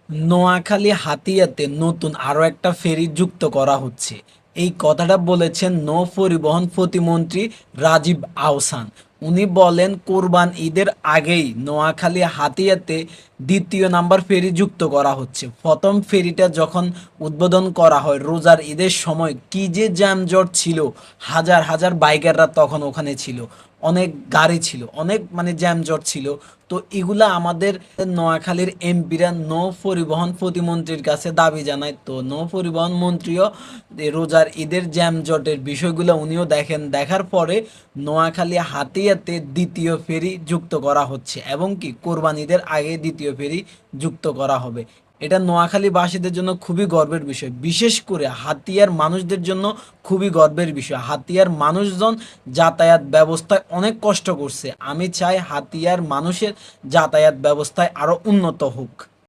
নোয়াখালী হাতিয়াতে নতুন আরও একটা ফেরি যুক্ত করা হচ্ছে। এই কথাটা বলেছেন নৌ পরিবহন প্রতিমন্ত্রী রাজীব আহসান। উনি বলেন কোরবান ঈদের আগেই নোয়াখালী হাতিয়াতে দ্বিতীয় নাম্বার ফেরি যুক্ত করা হচ্ছে। প্রথম ফেরিটা যখন উদ্বোধন করা হয় রোজার ঈদের সময় কি যে জ্যামজট ছিল, হাজার হাজার বাইকাররা তখন ওখানে ছিল, অনেক গাড়ি ছিল, অনেক মানে জ্যামজট ছিল। তো এগুলা আমাদের নোয়াখালীর এমপিরা নৌ পরিবহন প্রতিমন্ত্রীর কাছে দাবি জানায়। তো নৌ পরিবহন মন্ত্রীও রোজার ঈদের জ্যামজটের বিষয়গুলো উনিও দেখেন, দেখার পরে নোয়াখালী হাতিয়াতে দ্বিতীয় ফেরি যুক্ত করা হচ্ছে এবং কি কোরবান ঈদের আগে দ্বিতীয় ফেরি যুক্ত করা হবে। এটা নোয়াখালীবাসীদের জন্য খুবই গর্বের বিষয়, বিশেষ করে হাতিয়ার মানুষদের জন্য খুবই গর্বের বিষয়। হাতিয়ার মানুষজন যাতায়াত ব্যবস্থায় অনেক কষ্ট করছে। আমি চাই হাতিয়ার মানুষের যাতায়াত ব্যবস্থায় আরও উন্নত হোক।